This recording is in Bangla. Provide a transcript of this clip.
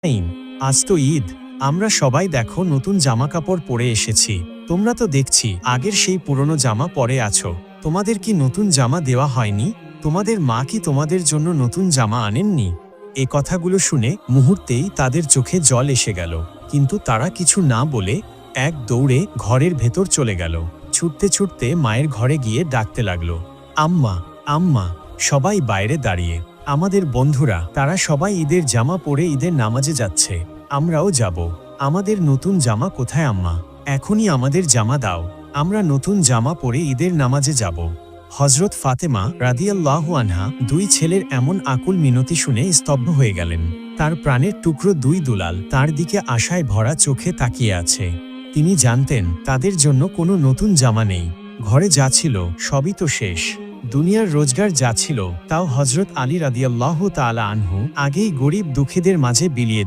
নাইম, আজ তো ঈদ। আমরা সবাই দেখো নতুন জামা কাপড় পরে এসেছি। তোমরা তো দেখছি আগের সেই পুরনো জামা পরে আছো। তোমাদের কি নতুন জামা দেওয়া হয়নি? তোমাদের মা কি তোমাদের জন্য নতুন জামা আনেননি? এ কথাগুলো শুনে মুহূর্তেই তাদের চোখে জল এসে গেল, কিন্তু তারা কিছু না বলে এক দৌড়ে ঘরের ভেতর চলে গেল। ছুটতে ছুটতে মায়ের ঘরে গিয়ে ডাকতে লাগলো, আম্মা, আম্মা। সবাই বাইরে দাঁড়িয়ে। আমাদের বন্ধুরা, তারা সবাই ঈদের জামা পরে ঈদের নামাজে যাচ্ছে। আমরাও যাব। আমাদের নতুন জামা কোথায় আম্মা? এখনই আমাদের জামা দাও। আমরা নতুন জামা পরে ঈদের নামাজে যাব। হযরত ফাতেমা রাদিয়াল্লাহু আনহা দুই ছেলের এমন আকুল মিনতি শুনে স্তব্ধ হয়ে গেলেন। তার প্রাণের টুকরো দুই দুলাল তার দিকে আশায় ভরা চোখে তাকিয়ে আছে। তিনি জানতেন তাদের জন্য কোনো নতুন জামা নেই। ঘরে যা ছিল সবই তো শেষ। দুনিয়ার রোজগার যা ছিল তাও হযরত আলী রাদিয়াল্লাহু তাআলা আনহু আগেই গরিব দুঃখীদের মাঝে বিলিয়ে